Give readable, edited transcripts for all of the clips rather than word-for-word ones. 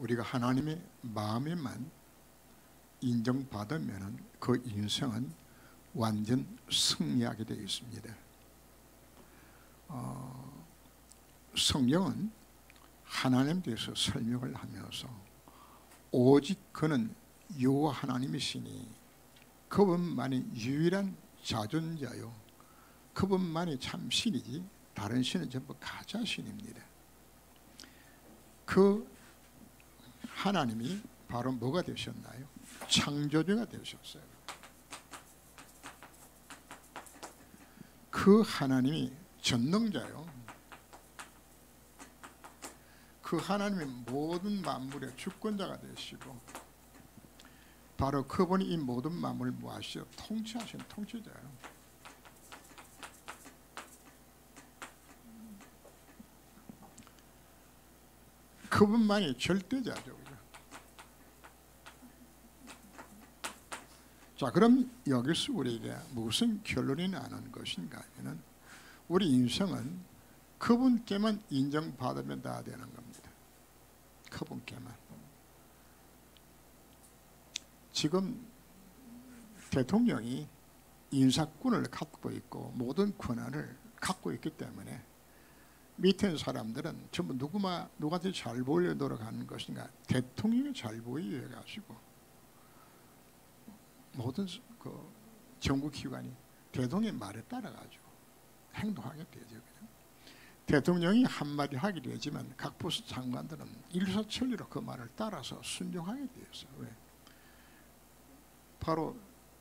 우리가 하나님의 마음에만 인정받으면 그 인생은 완전 승리하게 되어 있습니다. 성경은 하나님에 대해서 설명을 하면서 오직 그는 여호와 하나님이시니 그분만이 유일한 자존자요 그분만이 참 신이지 다른 신은 전부 가짜 신입니다. 그 하나님이 바로 뭐가 되셨나요? 창조주가 되셨어요. 그 하나님이 전능자요. 그 하나님이 모든 만물의 주권자가 되시고 바로 그분이 이 모든 만물을 뭐하시죠? 통치하신 통치자예요. 그분만이 절대자죠. 자, 그럼 여기서 우리에게 무슨 결론이 나는 것인가 하면 우리 인생은 그분께만 인정받으면 다 되는 겁니다. 그분께만. 지금 대통령이 인사권을 갖고 있고 모든 권한을 갖고 있기 때문에 밑에 사람들은 전부 누구한테 잘 보이려 노력하는 것인가? 대통령이 잘 보이려 해가지고 모든 그 정부기관이 대통령의 말에 따라가지고 행동하게 되죠. 대통령이 한마디 하게 되지만 각 부서 장관들은 일사천리로 그 말을 따라서 순종하게 되었어요. 왜? 바로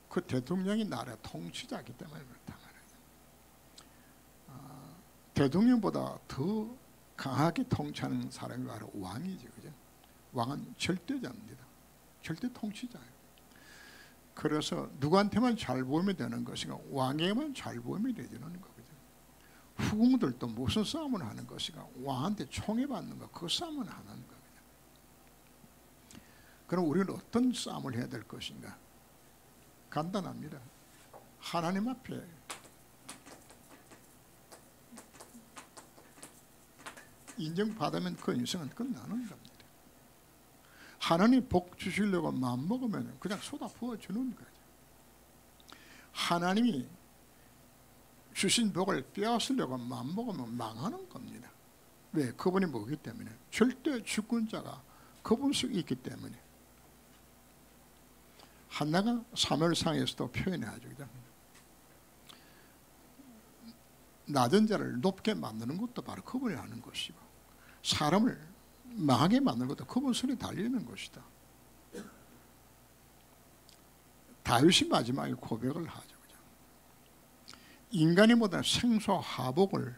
그 대통령이 나라 통치자이기 때문에 그렇다 말이에요. 대통령보다 더 강하게 통치하는 사람이 바로 왕이죠. 그죠? 왕은 절대자입니다. 절대 통치자예요. 그래서 누구한테만 잘 보이면 되는 것이가 왕에게만 잘 보이면 되는 거거든요. 후궁들도 무슨 싸움을 하는 것이가 왕한테 총애받는 거 그 싸움을 하는 거거든요. 그럼 우리는 어떤 싸움을 해야 될 것인가? 간단합니다. 하나님 앞에 인정받으면 그 인생은 끝나는 겁니다. 하나님 복 주시려고 마음먹으면 그냥 쏟아 부어주는 거죠. 하나님이 주신 복을 빼앗으려고 마음먹으면 망하는 겁니다. 왜? 그분이 뭐기 때문에? 절대 주권자가 그분 속에 있기 때문에. 한나가 사무엘상에서도 표현해야죠. 낮은 자를 높게 만드는 것도 바로 그분이 하는 것이고 사람을 망하게 만드는 것도 그분 손에 달리는 것이다. 다윗이 마지막에 고백을 하죠. 인간이 못한 생소하복을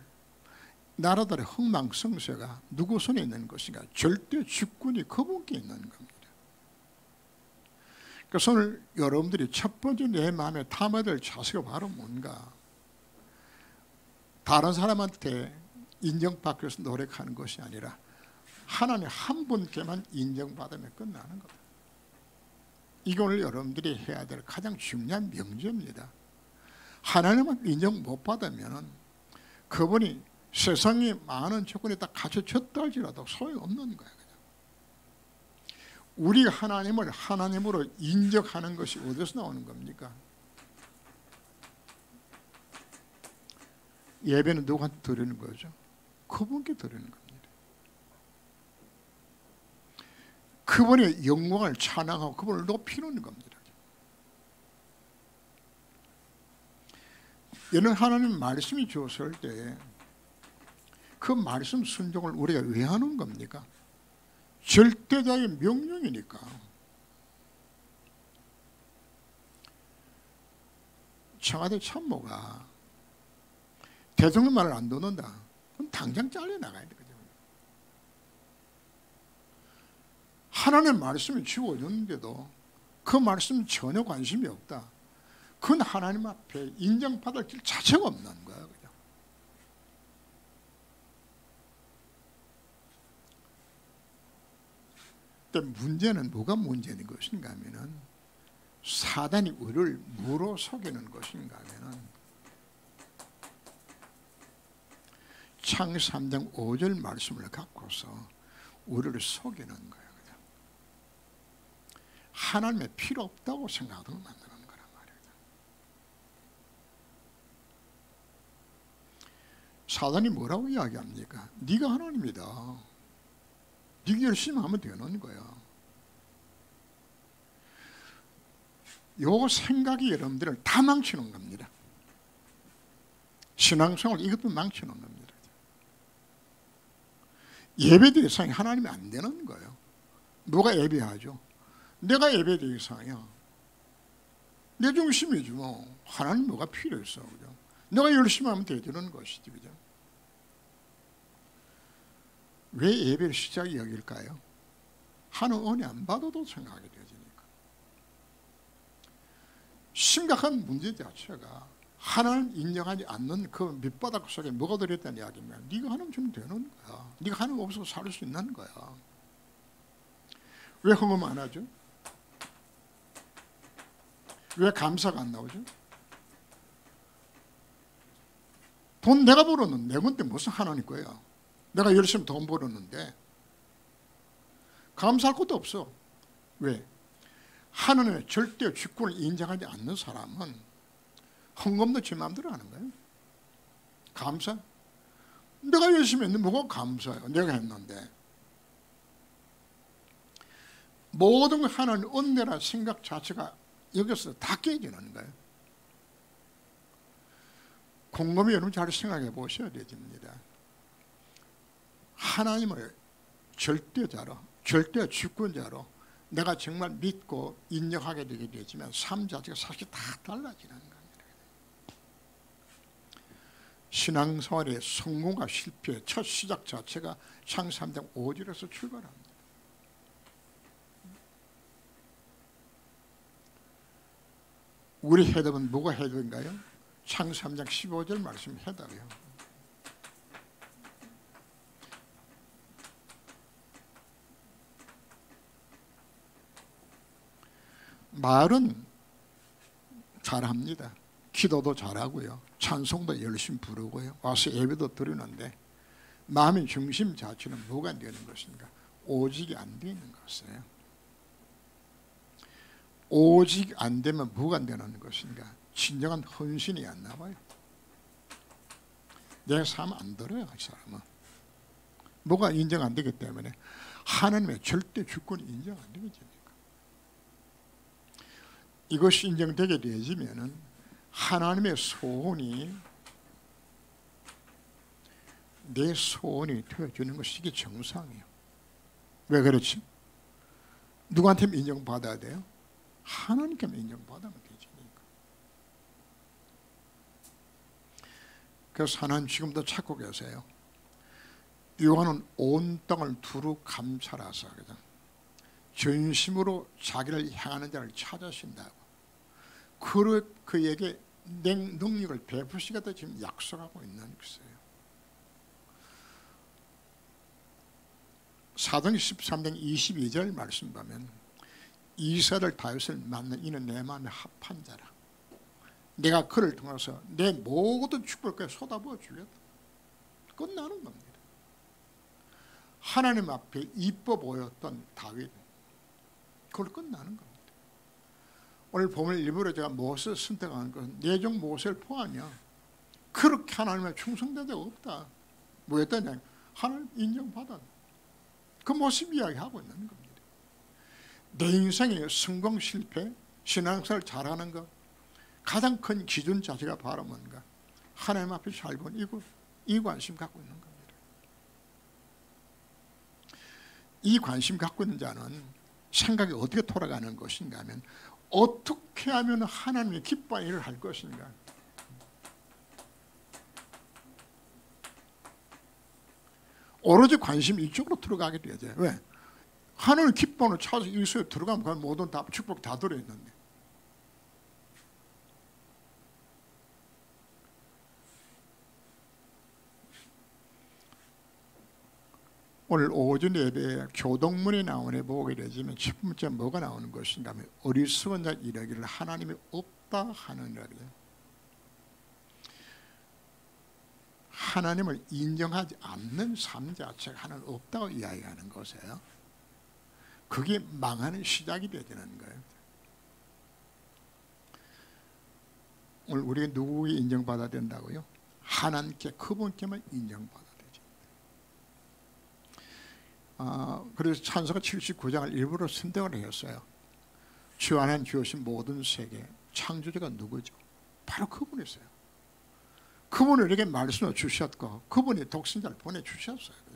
나라들의 흥망성쇠가 누구 손에 있는 것인가? 절대 주권이 그분께 있는 겁니다. 그래서 오늘 여러분들이 첫 번째 내 마음에 담아야 될 자세가 바로 뭔가? 다른 사람한테 인정받기 위해서 노력하는 것이 아니라 하나님 한 분께만 인정받으면 끝나는 겁니다. 이게 오늘 여러분들이 해야 될 가장 중요한 명제입니다. 하나님은 인정 못 받으면 그분이 세상에 많은 조건이 다 갖춰졌다 할지라도 소용없는 거예요. 우리가 하나님을 하나님으로 인정하는 것이 어디서 나오는 겁니까? 예배는 누구한테 드리는 거죠? 그분께 드리는 겁니다. 그분의 영광을 찬양하고 그분을 높이는 겁니다. 얘는 하나님 말씀이 주었을 때 그 말씀 순종을 우리가 왜 하는 겁니까? 절대자의 명령이니까. 청와대 참모가 대통령 말을 안 듣는다. 그럼 당장 잘려나가야 되거든요. 하나님의 말씀이 주어졌는데도 그 말씀 전혀 관심이 없다. 그건 하나님 앞에 인정받을 길 자체가 없는 거야. 그냥. 근데 문제는 뭐가 문제인 것인가 하면은 사단이 우리를 뭐로 속이는 것인가 하면은 창세기 3장 5절 말씀을 갖고서 우리를 속이는 거예요. 그냥. 하나님의 필요 없다고 생각하도록 만드는 거란 말이에요. 사단이 뭐라고 이야기합니까? 네가 하나님이다. 네가 열심히 하면 되는 거야. 요 생각이 여러분들을 다 망치는 겁니다. 신앙생활 이것도 망치는 겁니다. 예배 대상이 하나님이 안 되는 거예요. 누가 예배하죠? 내가 예배 대상이야. 내 중심이지 뭐. 하나님 뭐가 필요했어, 그죠? 내가 열심히 하면 되는 것이지, 그죠? 왜 예배를 시작이 여길까요? 하는 은혜 안 받아도 생각하게 되어지니까. 심각한 문제 자체가 하나님 인정하지 않는 그 밑바닥 속에 뭐가 들어있다는 이야기면 네가 하나님 주면 되는 거야. 네가 하나님 없어서 살 수 있는 거야. 왜 헌금 안 하죠? 왜 감사가 안 나오죠? 돈 내가 벌었는데 내 건데 무슨 하나님 거야. 내가 열심히 돈 벌었는데 감사할 것도 없어. 왜? 하나님의 절대 주권을 인정하지 않는 사람은 헌금도 제 마음대로 하는 거예요. 감사? 내가 열심히 했는데 뭐가 감사해요? 내가 했는데. 모든 하나님 은혜라 생각 자체가 여기서 다 깨지는 거예요. 곰곰이 여러분 잘 생각해 보셔야 됩니다. 하나님을 절대자로, 절대 주권자로 내가 정말 믿고 인정하게 되게 되지만 삶 자체가 사실 다 달라지는 겁니다. 신앙생활의 성공과 실패의 첫 시작 자체가 창세기 3장 5절에서 출발합니다. 우리 해답은 뭐가 해답인가요? 창세기 3장 15절 말씀 해답이에요. 말은 잘합니다. 기도도 잘하고요. 찬송도 열심히 부르고요. 와서 예배도 드리는데 마음의 중심 자체는 뭐가 안 되는 것인가? 오직이 안 되는 것이에요. 오직 안 되면 뭐가 안 되는 것인가? 진정한 헌신이 안 나와요. 내 삶 안 들어요. 그 사람은. 뭐가 인정 안 되기 때문에 하나님의 절대 주권이 인정 안 되겠죠. 이것이 인정되게 되어지면은 하나님의 소원이 내 소원이 되어주는 것이 이게 정상이에요. 왜 그렇지? 누구한테 인정받아야 돼요? 하나님께 인정받으면 되지. 그래서 하나님 지금도 찾고 계세요. 요한은 온 땅을 두루 감찰하사 전심으로 자기를 향하는 자를 찾으신다고. 그에게 능력을 베푸시겠다 지금 약속하고 있는 것이에요. 사도행 13장 22절 말씀 보면 이스라엘 다윗을 만난 이는 내 마음에 합한 자라. 내가 그를 통해서 내 모든 축복을 쏟아부어 주겠다. 끝나는 겁니다. 하나님 앞에 이뻐 보였던 다윗, 그걸 끝나는 겁니다. 오늘 보면 일부러 제가 모세를 선택하는 것은 내종 모세를 포함이야. 그렇게 하나님의 충성된 자가 없다. 뭐였다냐? 하나님 인정받아. 그 모습 이야기하고 있는 겁니다. 내 인생의 성공 실패, 신앙생활 잘하는 것 가장 큰 기준 자체가 바로 뭔가? 하나님 앞에 살고 이 관심 갖고 있는 겁니다. 이 관심 갖고 있는 자는 생각이 어떻게 돌아가는 것인가 하면 어떻게 하면 하나님의 기뻐하는 일을 할 것인가. 오로지 관심이 이쪽으로 들어가게 되죠. 왜? 하나님 기뻐하는 찾아서 이수에 들어가면 그 모든 다 축복 다 들어있는데. 오늘 오전 예배에 교동문에 나오네 보게 되지만 첫 번째 뭐가 나오는 것인가 하면 어리석은 자 이르기를 하나님이 없다 하느니라. 하나님을 인정하지 않는 삶 자체가 하나님 없다고 이야기하는 것이에요. 그게 망하는 시작이 되는 거예요. 오늘 우리가 누구에게 인정받아야 된다고요? 하나님께, 그분께만 인정받아야 되죠. 그래서 찬송가 79장을 일부러 선택을 했어요. 주 하나님 주신 모든 세계 창조주가 누구죠? 바로 그분이세요. 그분이 우리에게 말씀을 주셨고 그분이 독생자를 보내주셨어요.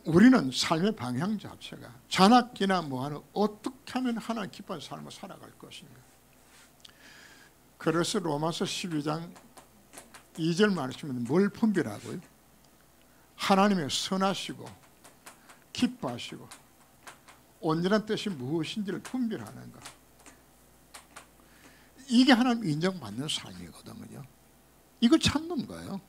우리는 삶의 방향 자체가 잔악기나 뭐하는 어떻게 하면 하나님 기뻐하는 삶을 살아갈 것인가. 그래서 로마서 12장 2절 말씀은 뭘 분별하고요? 하나님의 선하시고 기뻐하시고 온전한 뜻이 무엇인지를 분별하는 것. 이게 하나님 인정받는 삶이거든요. 이걸 찾는 거예요.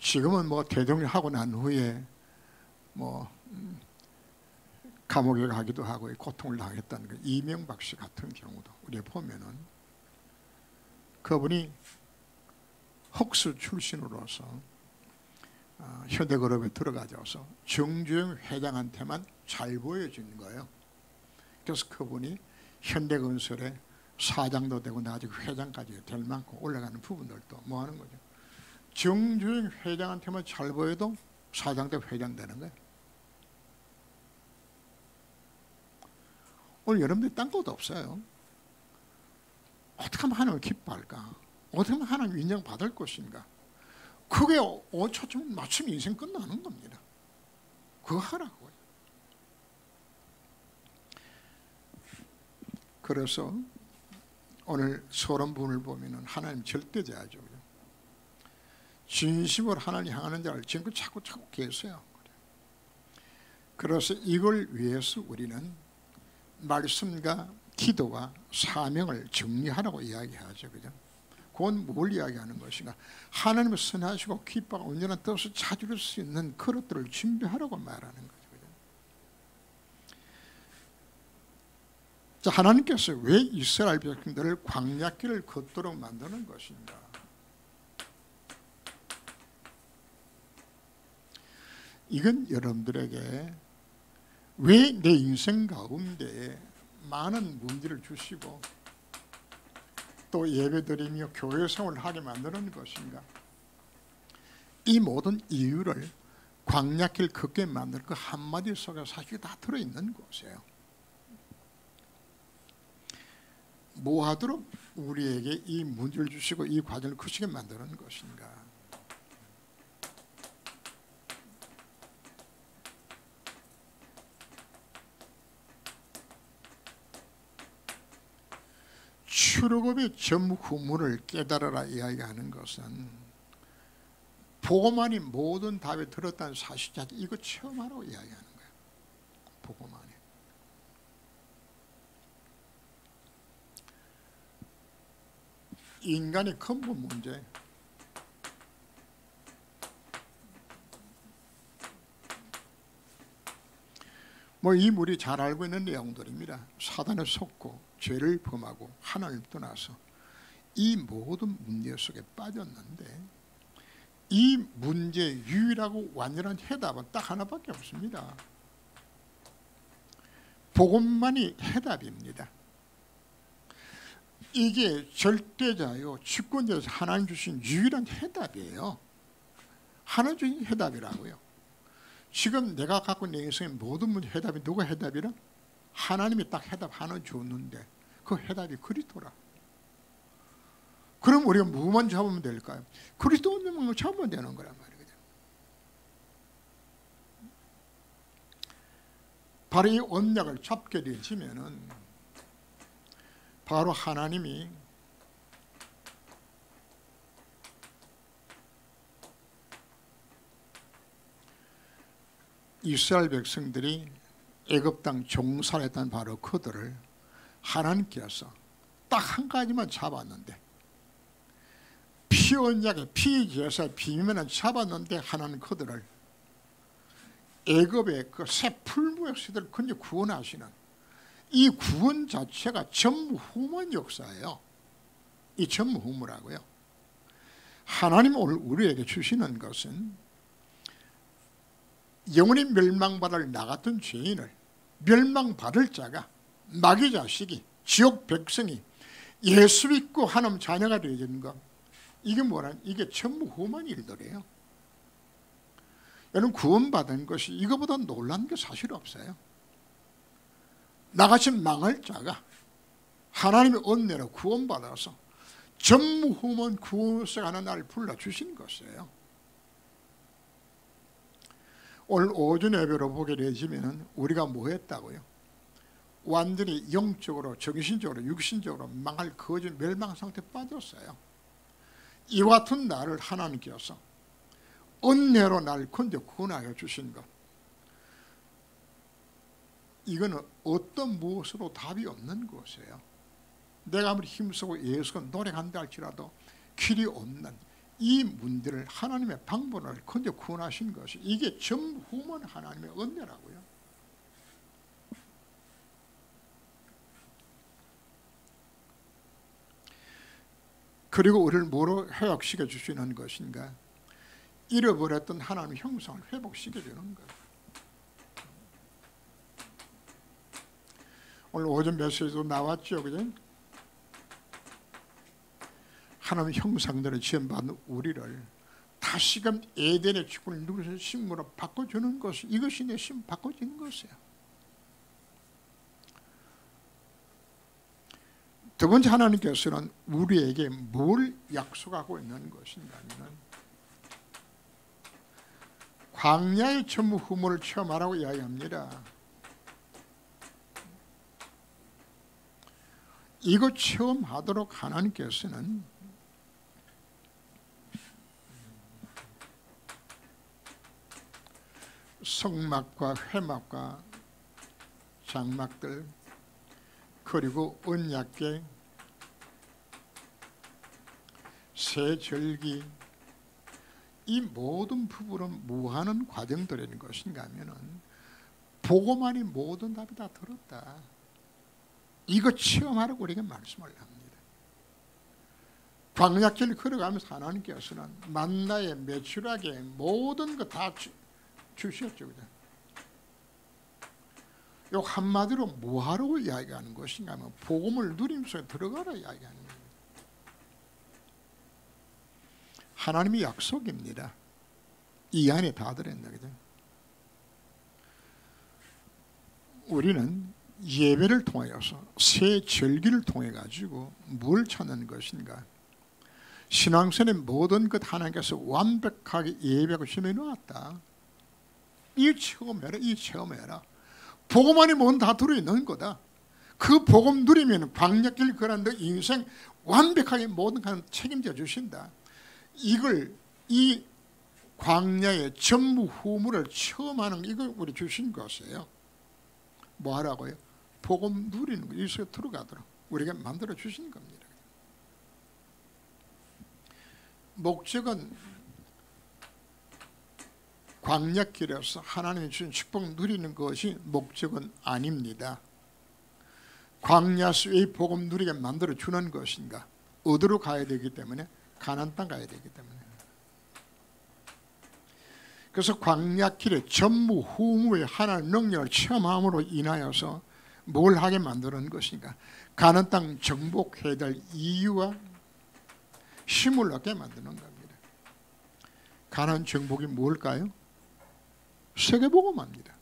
지금은 뭐 대통령 하고 난 후에 뭐 감옥에 가기도 하고 고통을 당했다는 거. 이명박 씨 같은 경우도 우리가 보면은 그분이 헉스 출신으로서 현대그룹에 들어가져서 정주영 회장한테만 잘 보여진 거예요. 그래서 그분이 현대건설의 사장도 되고 나중에 회장까지 될 만큼 올라가는 부분들도 뭐 하는 거죠. 정주영 회장한테만 잘 보여도 사장 때 회장 되는 거예요. 오늘 여러분들이 딴 것도 없어요. 어떻게 하면 하나님을 기뻐할까? 어떻게 하면 하나님 인정받을 것인가? 그게 5초쯤 맞추면 인생 끝나는 겁니다. 그거 하라고요. 그래서 오늘 서론 부분을 보면은 하나님 절대자죠. 진심으로 하나님 향하는 자를 지금 자꾸 계세요. 그래서 이걸 위해서 우리는 말씀과 기도와 사명을 정리하라고 이야기하죠. 그죠? 그건 뭘 이야기하는 것인가? 하나님을 선하시고 기뻐하고 온전한 뜻을 찾을 수 있는 그릇들을 준비하라고 말하는 거죠. 그죠? 자, 하나님께서 왜 이스라엘 백성들을 광야길을 걷도록 만드는 것인가? 이건 여러분들에게 왜 내 인생 가운데 많은 문제를 주시고 또 예배드리며 교회 생활을 하게 만드는 것인가? 이 모든 이유를 광야길 걷게 만들 그 한마디 속에 사실 다 들어있는 것이에요. 뭐하도록 우리에게 이 문제를 주시고 이 과정을 거치게 만드는 것인가? 출애굽의 전후문을 깨달아라 이야기하는 것은 보고만이 모든 답에 들었다는 사실 자체 이거 체험하라고 이야기하는 거예요. 보고만이. 인간의 근본 문제. 뭐 이 물이 잘 알고 있는 내용들입니다. 사단에 속고 죄를 범하고 하나님을 떠나서 이 모든 문제 속에 빠졌는데 이 문제의 유일하고 완전한 해답은 딱 하나밖에 없습니다. 복음만이 해답입니다. 이게 절대자요 주권자에서 하나님 주신 유일한 해답이에요. 하나님 주신 해답이라고요. 지금 내가 갖고 있는 인생의 모든 문제 해답이 누가 해답이라? 하나님이 딱 해답 하나 줬는데 그 해답이 그리스도라. 그럼 우리가 뭐만 잡으면 될까요? 그리스도만 잡으면 되는 거란 말이거든요. 바로 이 언약을 잡게 되시면은 바로 하나님이 이스라엘 백성들이 애굽 땅 종살했던 바로 그들을 하나님께서 딱 한 가지만 잡았는데 피 언약의 피 제사 비면을 잡았는데 하나님 그들을 애굽의 그 새 풀무역시들을 근데 구원하시는 이 구원 자체가 전무후무한 역사예요. 이 전무후무라고요. 하나님 오늘 우리에게 주시는 것은 영원히 멸망받을 나 같은 죄인을 멸망받을 자가 마귀 자식이 지옥 백성이 예수 믿고 하나님 자녀가 되어지는 것, 이게 뭐란 이게 전부 험한 일들이에요. 여러분 구원받은 것이 이거보다 놀란 게 사실 없어요. 나같이 망할 자가 하나님의 은혜로 구원받아서 전무후문 구원하는 날을 불러주신 것이에요. 오늘 오전 예배로 보게 되시면 우리가 뭐 했다고요? 완전히 영적으로 정신적으로 육신적으로 망할 거짓 멸망 상태에 빠졌어요. 이와 같은 날을 하나님께서 은혜로 날 건져 구원하여 주신 것, 이거는 어떤 무엇으로 답이 없는 것이에요. 내가 아무리 힘쓰고 예수가 노력한다 할지라도 길이 없는 이 문제를 하나님의 방법을 건져 구원하신 것이, 이게 전후문 하나님의 은혜라고요. 그리고 우리를 뭐로 회복시켜 주시는 것인가? 잃어버렸던 하나님의 형상을 회복시켜 주는 거예요. 오늘 오전 메시지도 나왔죠, 그죠? 하나님의 형상대로 지음받은 우리를 다시금 에덴의 축복을 누리는 식물로 바꿔주는 것이, 이것이 내 심 바꿔주는 것이에요. 두 번째, 하나님께서는 우리에게 뭘 약속하고 있는 것인가 하면 광야의 전무후무를 체험하라고 이야기합니다. 이거 체험하도록 하나님께서는 성막과 회막과 장막들, 그리고 언약궤, 세절기, 이 모든 부분은 뭐 하는 과정들인 것인가 하면은 보고만이 모든 답이 다 들었다, 이거 체험하라고 우리에게 말씀을 합니다. 광야길을 걸어가면서 하나님께서는 만나에 매출하게 모든 거 다 주셨죠. 요 한마디로 뭐하라고 이야기하는 것인가 하면 복음을 누리면서 들어가라 이야기하는 겁니다. 하나님의 약속입니다. 이 안에 다 들어있다, 그죠? 우리는 예배를 통하여서 새 절기를 통해 가지고 뭘 찾는 것인가? 신앙생의 모든 것 하나님께서 완벽하게 예배하고 심해 놓았다. 이 체험해라, 이 체험해라. 복음 안에 뭔 다 들어있는 거다. 그 복음 누리면 광야길 걸었는데 인생 완벽하게 모든 걸 책임져 주신다. 이걸, 이 광야의 전무후무를 체험하는, 이걸 우리 주신 것이에요. 뭐 하라고요? 복음 누리는 거, 이 속에 들어가도록 우리가 만들어 주신 겁니다. 목적은 광야길에서 하나님이 주신 축복 누리는 것이 목적은 아닙니다. 광야에서 이 복음 누리게 만들어 주는 것인가? 어디로 가야 되기 때문에? 가나안 땅 가야 되기 때문에. 그래서 광야길의 전무후무의 하나님의 능력을 체험함으로 인하여서 뭘 하게 만드는 것인가? 가나안 땅 정복해야 될 이유와 힘을 얻게 만드는 겁니다. 가나안 정복이 뭘까요? 세계복음입니다.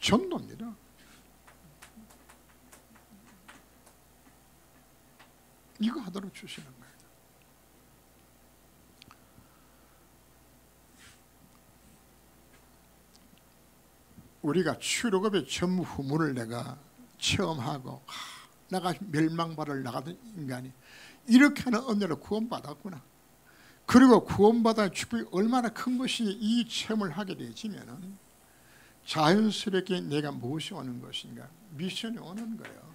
전도입니다. 이거 하도록 주시는 거예요. 우리가 출애굽의 전무후무를 내가 체험하고 내가 멸망받을 나가던 인간이 이렇게 하는 은혜로 구원받았구나. 그리고 구원받아 축복이 얼마나 큰 것인지 이 체험을 하게 되지면은 자연스럽게 내가 무엇이 오는 것인가? 미션이 오는 거예요.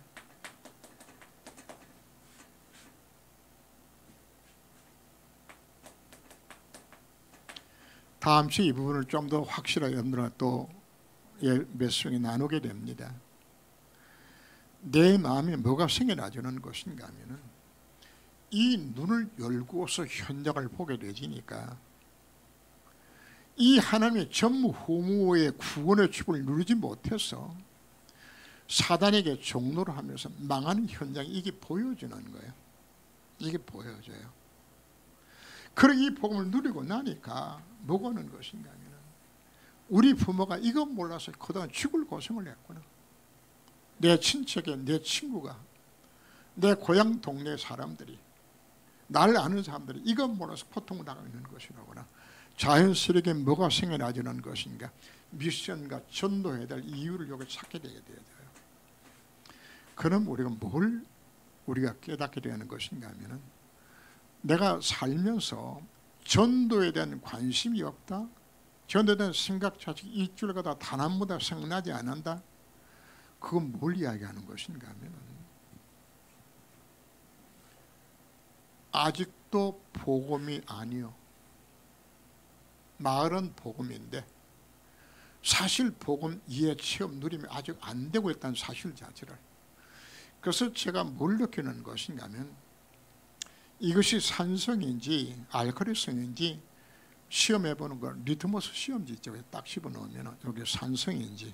다음 주 이 부분을 좀 더 확실하게 여러분들과 또 메시지에 나누게 됩니다. 내 마음에 뭐가 생겨나주는 것인가 하면은 이 눈을 열고서 현장을 보게 되지니까 이 하나님의 전무후무의 구원의 축을 누리지 못해서 사단에게 종노를 하면서 망하는 현장이 이게 보여지는 거예요. 이게 보여져요. 그리고 이 복음을 누리고 나니까 뭐가 오는 것인가 하면 우리 부모가 이거 몰라서 그동안 죽을 고생을 했구나. 내 친척에 내 친구가 내 고향 동네 사람들이 나를 아는 사람들이 이거 몰라서 고통을 당하고 있는 것이라거나 자연스럽게 뭐가 생겨나지는 것인가 미션과 전도해야 될 이유를 여기 찾게 되게 되어요. 그럼 우리가 뭘 우리가 깨닫게 되는 것인가 하면은 내가 살면서 전도에 대한 관심이 없다, 전도에 대한 생각 자체가 일주일마다 단 한 번도 생각나지 않는다, 그건 뭘 이야기하는 것인가 하면은 아직도 복음이 아니요. 말은 복음인데 사실 복음 이해 체험 누림이 아직 안 되고 있다는 사실 자체를. 그래서 제가 뭘 느끼는 것인가 하면 이것이 산성인지 알칼리성인지 시험해보는 걸 리트머스 시험지 있죠. 딱 집어넣으면 여기 산성인지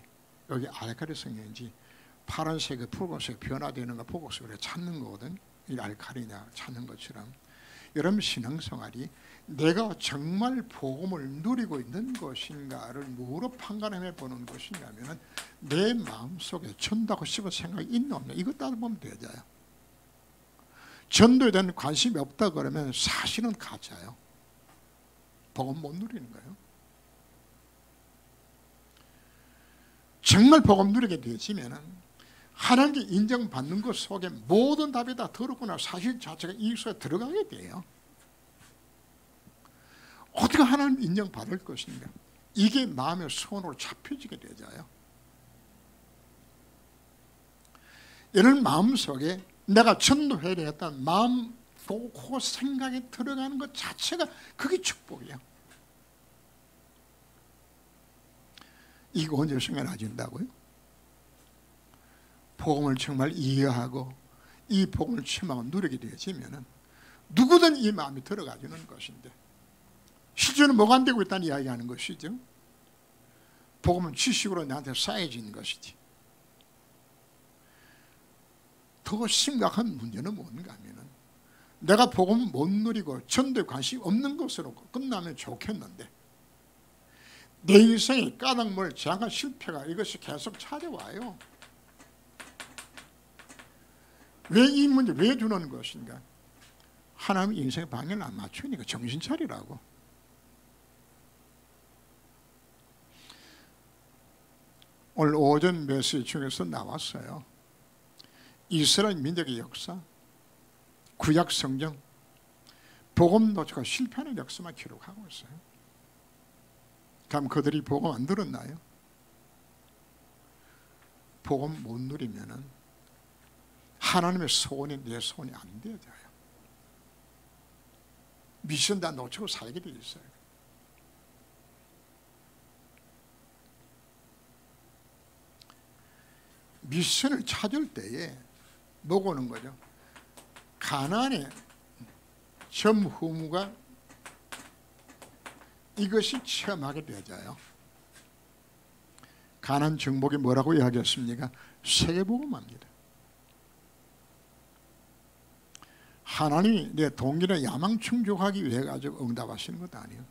여기 알칼리성인지 파란색의 붉은색 변화되는 거 보고서 그래 찾는 거거든. 이 알칼리냐 찾는 것처럼 여러분 신앙생활이 내가 정말 복음을 누리고 있는 것인가를 뭐로 판단해 보는 것인가 하면 내 마음속에 전도하고 싶은 생각이 있나 없나 이거 따져보면 되잖아요. 전도에 대한 관심이 없다 그러면 사실은 가짜예요. 복음 못 누리는 거예요. 정말 복음 누리게 되시면 하나님께 인정받는 것 속에 모든 답이 다 들었구나 사실 자체가 이 속에 들어가게 돼요. 어떻게 하나님 인정받을 것인가 이게 마음의 소원으로 잡혀지게 되잖아요. 이런 마음속에 내가 전도해야 되겠다는 마음 그 생각이 들어가는 것 자체가 그게 축복이에요. 이거 언제 생겨나진다고요? 복음을 정말 이해하고 이 복음을 체험하고 누리게 되어지면 누구든 이 마음이 들어가주는 것인데 실제로 뭐가 안 되고 있다는 이야기하는 것이죠. 복음은 지식으로 나한테 쌓여진 것이지. 더 심각한 문제는 뭔가 하면 내가 복음을 못 누리고 전도에 관심이 없는 것으로 끝나면 좋겠는데 내 인생의 까닭물 장한 실패가 이것이 계속 찾아와요. 왜 이 문제 왜 주는 것인가? 하나님 인생의 방향을 안 맞추니까 정신 차리라고. 오늘 오전 메시지 중에서 나왔어요. 이스라엘 민족의 역사, 구약 성경, 복음 노조가 실패하는 역사만 기록하고 있어요. 그럼 그들이 복음 안 들었나요? 복음 못 누리면은 하나님의 소원이 내 소원이 안 되어져요. 미션 다 놓치고 살게 돼 있어요. 미션을 찾을 때에 뭐가 오는 거죠? 가나안의 전후무가 이것이 체험하게 되어져요. 가나안 정복이 뭐라고 이야기했습니까? 세계복음합니다. 하나님이 내 동일한 야망 충족하기 위해 가지고 응답하시는 것도 아니에요.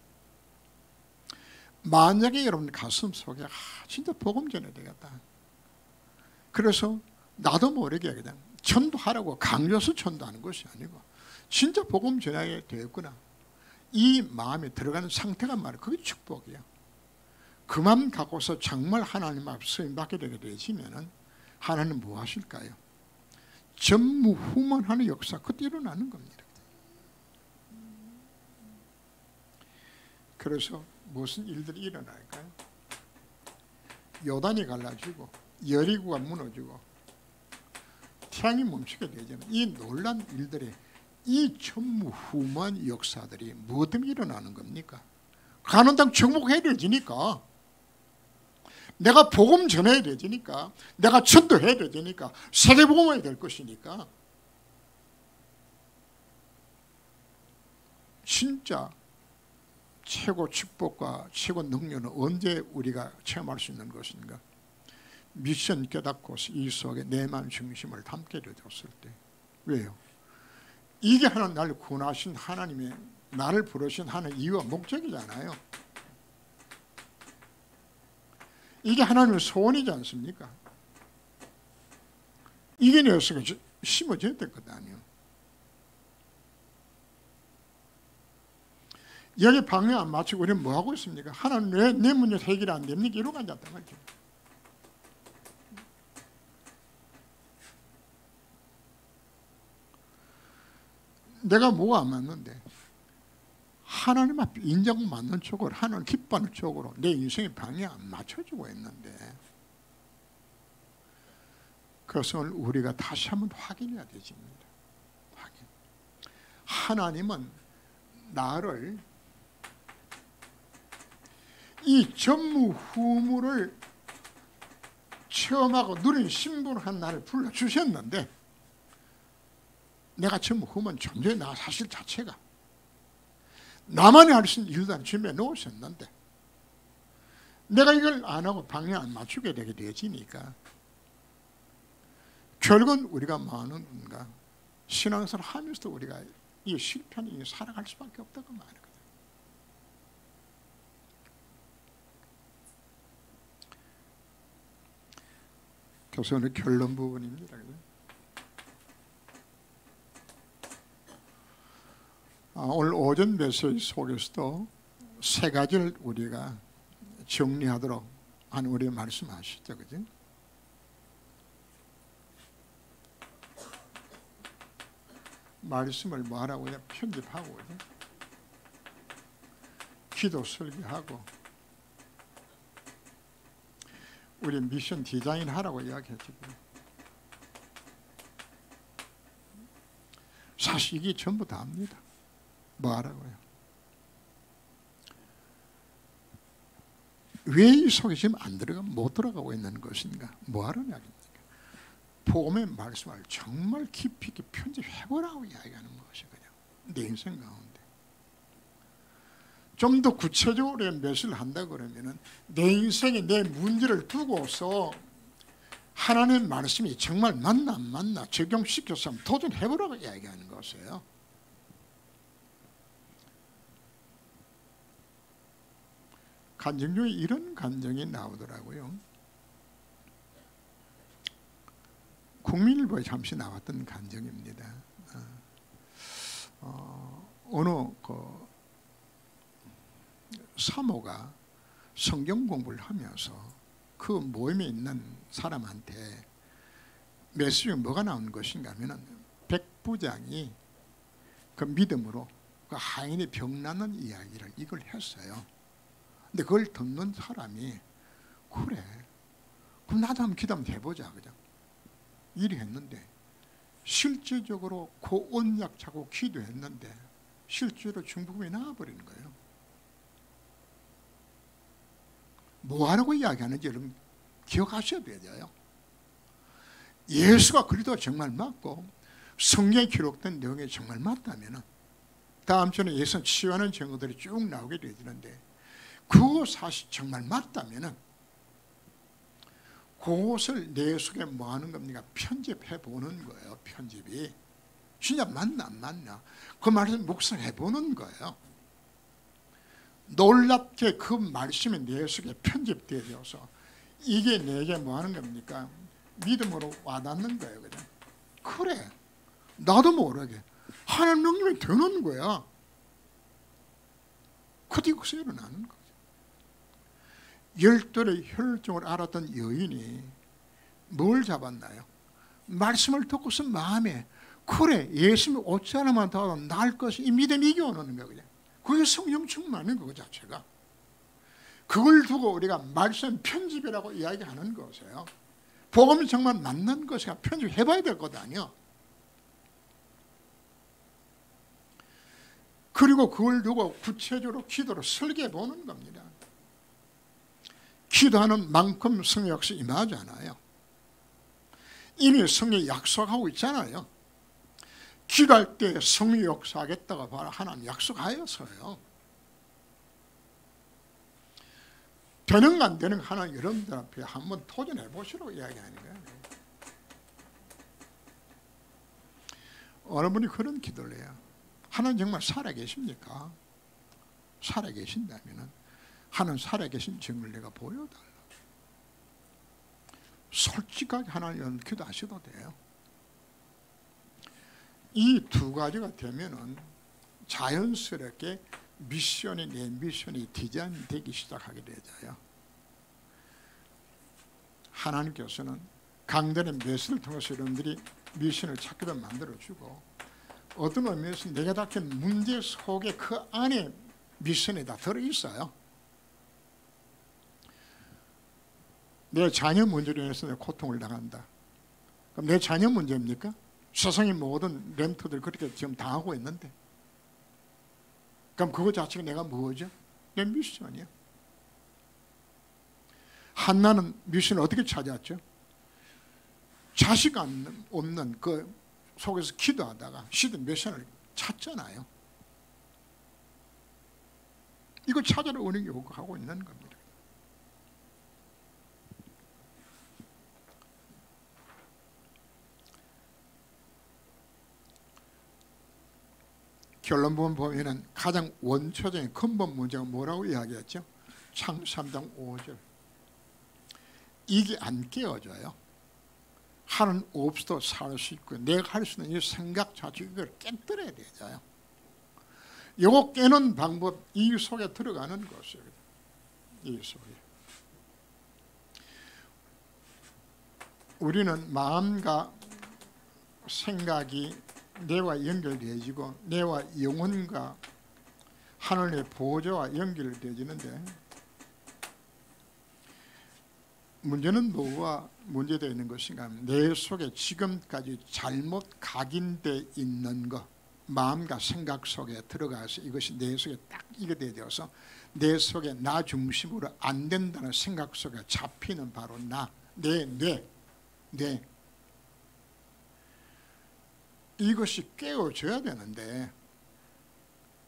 만약에 여러분 가슴 속에 진짜 복음 전해야 되겠다. 그래서 나도 모르게 그냥 전도하라고 강요해서 전도하는 것이 아니고 진짜 복음 전하게 되었구나. 이 마음에 들어가는 상태가 말이에요. 그게 축복이에요. 그 마음 갖고서 정말 하나님 앞 쓰임받게 되게 되시면 하나님 뭐 하실까요? 전무후무하는 역사 그때 일어나는 겁니다. 그래서 무슨 일들이 일어날까요? 요단이 갈라지고 여리고가 무너지고 태양이 멈추게 되잖아요. 이 놀란 일들이 이 전무후무한 역사들이 뭐 때문에 일어나는 겁니까? 가는 땅 정복해야 되니까 내가 복음 전해야 되니까 내가 전도해야 되니까 세계복음을 될 것이니까 진짜 최고 축복과 최고 능력은 언제 우리가 체험할 수 있는 것인가? 미션 깨닫고 이 속에 내 마음 중심을 담게 되었을 때. 왜요? 이게 하나님 나를 구원하신 하나님의 나를 부르신 하나님 이유와 목적이잖아요. 이게 하나님의 소원이지 않습니까? 이게 내 속에 심어져야 될 것 아니에요. 여기 방향 안 맞추고 우리는 뭐 하고 있습니까? 하나님 왜 내 문제 해결이 안 됩니까? 이러고 앉았단 말이죠. 내가 뭐가 안 맞는데 하나님 앞에 인정받는 쪽으로 하나님 기뻐하는 쪽으로 내 인생의 방향 안 맞춰주고 있는데 그것을 우리가 다시 한번 확인해야 되집니다. 확인. 하나님은 나를 이 전무후무를 체험하고 누린 신분한 나를 불러주셨는데 내가 전무후무는 존재의 나 사실 자체가 나만이 할 수 있는 일단 준비해 놓으셨는데 내가 이걸 안 하고 방향 안 맞추게 되게 되어지니까 결국은 우리가 많은 건가 신앙생활 하면서도 우리가 이 실패하는 살아갈 수밖에 없다고 말이거든요. 교수는 결론 부분입니다. 오늘 오전 메시지 속에서도 세 가지를 우리가 정리하도록 한 우리 말씀하시죠, 그죠? 말씀을 뭐하라고 그냥 편집하고 그죠? 기도 설교하고 우리 미션 디자인 하라고 이야기했죠. 사실 이게 전부 다입니다. 뭐 하라고요? 왜 이 속에 지금 안 들어가 못 들어가고 있는 것인가? 뭐 하라는 이야기입니까? 복음의 말씀을 정말 깊이 있게 편집해보라고 이야기하는 것이거든요. 내 인생 가운데 좀 더 구체적으로 메시지를 한다 그러면은 내 인생에 내 문제를 두고서 하나님의 말씀이 정말 맞나 안 맞나 적용시켜서 도전해보라고 이야기하는 것이에요. 간증 중에 이런 간증이 나오더라고요. 국민일보에 잠시 나왔던 간증입니다. 어느 사모가 성경 공부를 하면서 그 모임에 있는 사람한테 메시지가 뭐가 나온 것인가 하면 백부장이 그 믿음으로 그 하인의 병 나는 이야기를 이걸 했어요. 근데 그걸 듣는 사람이 그래 그럼 나도 한번 기도 한번 해보자 그죠? 이리 했는데 실제적으로 고언약 차고 기도했는데 실제로 중풍이 나와버리는 거예요. 뭐하라고 이야기하는지 여러분 기억하셔야 돼요. 예수가 그리스도가 정말 맞고 성경에 기록된 내용이 정말 맞다면 다음 주에 예수는 치유하는 증거들이 쭉 나오게 되는데 그거 사실 정말 맞다면 그것을 내 속에 뭐 하는 겁니까? 편집해 보는 거예요. 편집이 진짜 맞나 안 맞나 그 말을 묵상해 보는 거예요. 놀랍게 그 말씀이 내 속에 편집되어서 이게 내게 뭐 하는 겁니까? 믿음으로 와닿는 거예요. 그냥 그래 나도 모르게 하나님 능력이 되는 거야. 그뒤고서 일어나는 거죠. 열둘의 혈증을 알았던 여인이 뭘 잡았나요? 말씀을 듣고서 마음에 그래 예수님이 어찌 하나만 더 나을 것이 이 믿음이 이겨오는 거예요. 그게 성령 충만인 거 자체가. 그걸 두고 우리가 말씀 편집이라고 이야기하는 것이에요. 복음이 정말 맞는 것이야 편집해봐야 될 것 아니야. 그리고 그걸 두고 구체적으로 기도로 설계해 보는 겁니다. 기도하는 만큼 성령 역시 임하지 않아요. 이미 성령이 약속하고 있잖아요. 기도할 때 성령이 역사하겠다고 바로 하나님 약속하였어요. 되는 안 되는 하나님 여러분들 앞에 한번 도전해 보시라고 이야기하는 거예요. 어느 분이 그런 기도를 해요. 하나님 정말 살아계십니까? 살아계신다면 하나님 살아계신 증을 내가 보여달라. 솔직하게 하나님 기도하셔도 돼요. 이 두 가지가 되면은 자연스럽게 내 미션이 디자인되기 시작하게 되죠. 하나님께서는 강단의 메시지를 통해서 여러분들이 미션을 찾기도 만들어주고, 어떤 의미에서 내가 닥친 문제 속에 그 안에 미션이 다 들어있어요. 내 자녀 문제로 인해서 내가 고통을 당한다. 그럼 내 자녀 문제입니까? 세상의 모든 렘터들 그렇게 지금 당하고 있는데, 그럼 그거 자체가 내가 뭐죠? 내 미션이야. 한나는 미션을 어떻게 찾았죠? 자식 없는 그 속에서 기도하다가 시든 미션을 찾잖아요. 이걸 찾아라 은혜가 요구하고 있는 겁니다. 결론부분 보면은 가장 원초적인 근본 문제가 뭐라고 이야기했죠? 창 3장 5절. 이게 안 깨어져요. 하는 없어도 살 수 있고, 내가 할 수 있는 이 생각 자체 이걸 깨뜨려야 되죠. 이거 깨는 방법, 이 속에 들어가는 것이에요. 이 속에. 우리는 마음과 생각이 내와 연결되어지고 내와 영혼과 하늘의 보호자와 연결되어지는데, 문제는 뭐가 문제되어 있는 것인가 하면 내 속에 지금까지 잘못 각인되어 있는 것, 마음과 생각 속에 들어가서 이것이 내 속에 딱 이게 되어서 내 속에 나 중심으로 안 된다는 생각 속에 잡히는 바로 내 뇌. 이것이 깨어져야 되는데,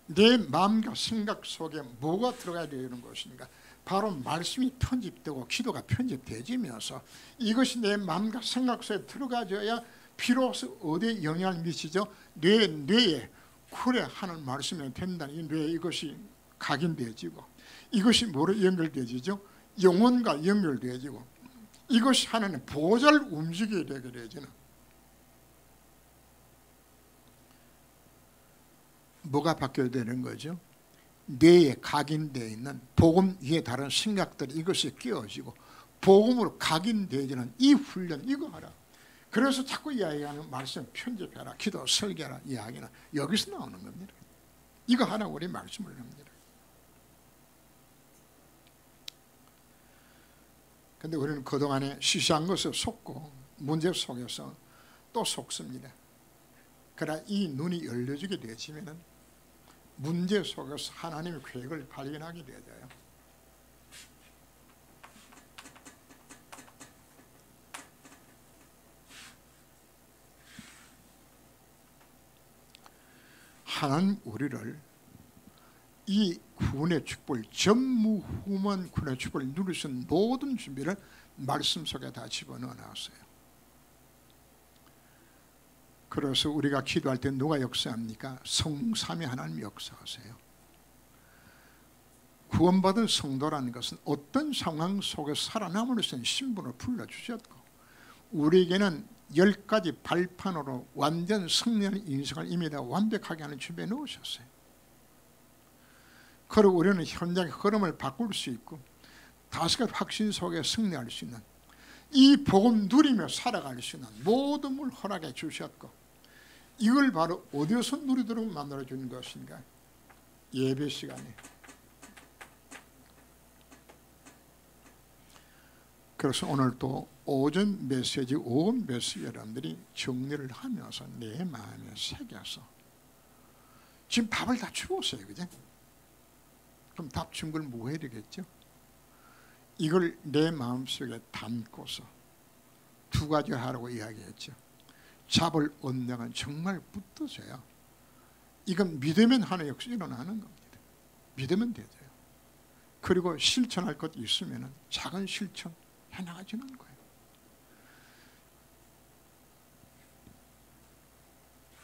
내 마음과 생각 속에 뭐가 들어가야 되는 것인가? 바로 말씀이 편집되고 기도가 편집되지면서 이것이 내 마음과 생각 속에 들어가져야 비로소 어디에 영향을 미치죠? 뇌에 그래 하는 말씀이 된다는 이 뇌에 이것이 각인되어지고, 이것이 뭐로 연결되어지죠? 영혼과 연결되어지고, 이것이 하나님 보호자를 움직이게 되게 되어지는, 뭐가 바뀌어야 되는 거죠? 뇌에 각인되어 있는 복음 위에 다른 생각들이 이것이 끼워지고 복음으로 각인되어지는 이 훈련, 이거 하라. 그래서 자꾸 이야기하는 말씀 편집해라, 기도 설계하라 이야기는 여기서 나오는 겁니다. 이거 하라고 우리 말씀을 합니다. 그런데 우리는 그동안에 시시한 것을 속고 문제 속에서 또 속습니다. 그러나 이 눈이 열려지게 되어지면 문제 속에서 하나님의 계획을 발견하게 되어져요. 하나님 우리를 이 구원의 축복을, 전무후무한 구원의 축복을 누릴 수 있는 모든 준비를 말씀 속에 다 집어넣어 놨어요. 그래서 우리가 기도할 때 누가 역사합니까? 성삼위 하나님 역사하세요. 구원받은 성도라는 것은 어떤 상황 속에서 살아남을 수 있는 신분을 불러주셨고, 우리에게는 10가지 발판으로 완전 승리하는 인생을 이미 다 완벽하게 하는 준비해 놓으셨어요. 그리고 우리는 현장의 흐름을 바꿀 수 있고 5가지 확신 속에 승리할 수 있는, 이 복음 누리며 살아갈 수 있는 모든 걸 허락해 주셨고, 이걸 바로 어디서 누리도록 만들어 주는 것인가? 예배 시간에. 그래서 오늘 또 오전 메시지, 오후 메시지 여러분들이 정리를 하면서 내 마음에 새겨서, 지금 밥을 다 주었어요, 그죠? 그럼 밥 준 걸 뭐 해야 되겠죠? 이걸 내 마음속에 담고서 2가지 하라고 이야기했죠. 잡을 언덕은 정말 붙어져야 이건 믿으면 하는 역시 일어나는 겁니다. 믿으면 되죠. 그리고 실천할 것 있으면 작은 실천 해나가지는 거예요.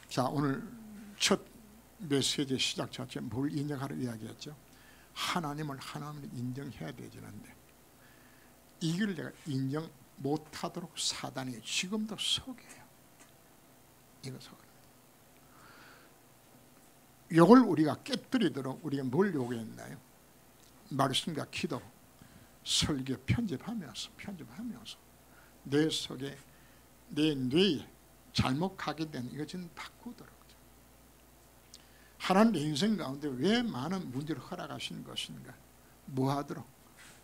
자, 오늘 첫 메시지 시작 자체 뭘 인정하러 이야기했죠? 하나님을 인정해야 되지는데 이걸 내가 인정 못하도록 사단이 지금도 속여요. 이거 속여요. 이걸 우리가 깨뜨리도록 우리가 뭘 요구했나요? 말씀과 기도, 설교 편집하면서 내 속에 내 뇌에 잘못 가게 된 이것 좀 바꾸도록. 하나님 내 인생 가운데 왜 많은 문제를 허락하시는 것인가? 뭐하도록?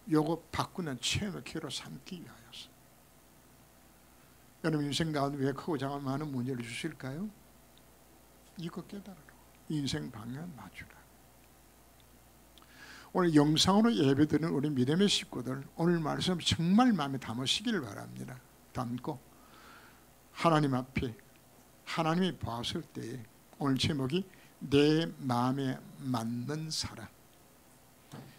요거 바꾸는 체험의 기회로 삼기 위하여서. 여러분 인생 가운데 왜 크고 작은 많은 문제를 주실까요? 이거 깨달으라고. 인생 방향 맞추라. 오늘 영상으로 예배드리는 우리 믿음의 식구들 오늘 말씀 정말 마음에 담으시기를 바랍니다. 담고 하나님 앞에 하나님이 보았을 때에 오늘 제목이 내 마음에 맞는 사람.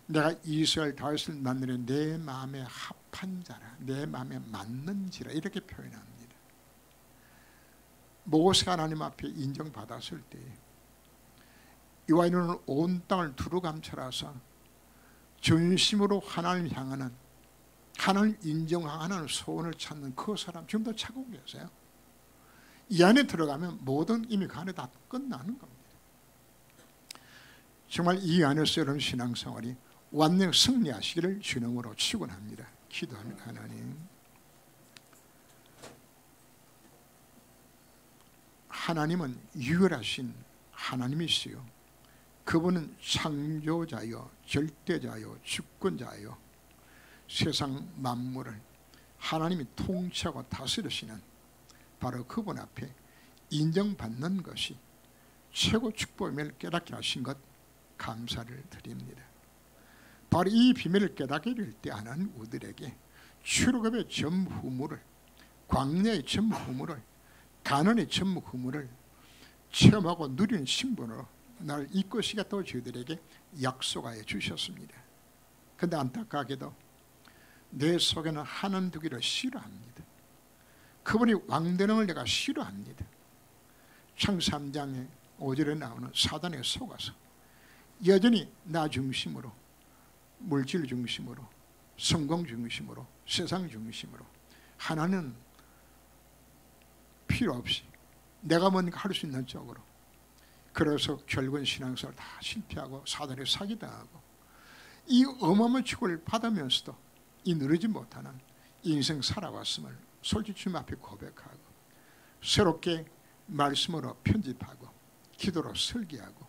내가 이스라엘 다윗을 만나는 내 마음에 합한 자라, 내 마음에 맞는지라 이렇게 표현합니다. 모세가 하나님 앞에 인정받았을 때에 이와 이는 온 땅을 두루 감찰하사 전심으로 하나님을 향하는 하나님 인정하는 소원을 찾는 그 사람 지금도 찾고 계세요. 이 안에 들어가면 모든 이미 그 안에 다 끝나는 겁니다. 정말 이 안에서 여러분 신앙생활이 완전 승리하시기를 주님으로 축원합니다. 기도합니다. 하나님, 하나님은 유일하신 하나님이시요 그분은 창조자요 절대자요 주권자요 세상 만물을 하나님이 통치하고 다스리시는 바로 그분 앞에 인정받는 것이 최고 축복임을 깨닫게 하신 것 감사를 드립니다. 바로 이 비밀을 깨닫게 될 때 하나님 우리들에게 출애굽의 전후무를, 광야의 전후무를, 가나안의 전후무를 체험하고 누리는 신분으로 나를 이끄시겠다고 저희들에게 약속하여 주셨습니다. 그런데 안타깝게도 내 속에는 하나님 두기를 싫어합니다. 그분이 왕되는 내가 싫어합니다. 창세기 3장에 5절에 나오는 사단에 속아서 여전히 나 중심으로, 물질 중심으로, 성공 중심으로, 세상 중심으로 하나는 필요 없이 내가 뭔가 할 수 있는 쪽으로, 그래서 결국은 신앙생활 다 실패하고 사단에 사기당하고 이 어마어마한 축복을 받으면서도 이 누리지 못하는 인생 살아왔음을 솔직히 주님 앞에 고백하고 새롭게 말씀으로 편집하고 기도로 설계하고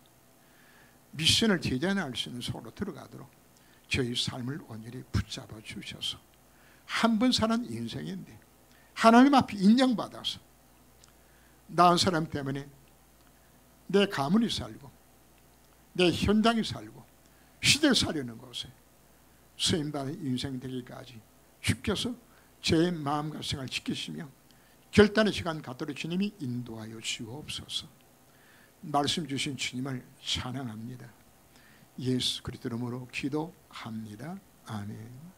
미션을 제자할 수 있는 속으로 들어가도록 저희 삶을 온전히 붙잡아 주셔서 한 번 사는 인생인데 하나님 앞에 인정받아서 나은 사람 때문에 내 가문이 살고 내 현장이 살고 시대를 살려는 곳에 쓰임받은 인생 되기까지 주께서 제 마음과 생활을 지키시며 결단의 시간 갖도록 주님이 인도하여 주옵소서. 말씀 주신 주님을 찬양합니다. 예수 그리스도 이름으로 기도합니다. 아멘.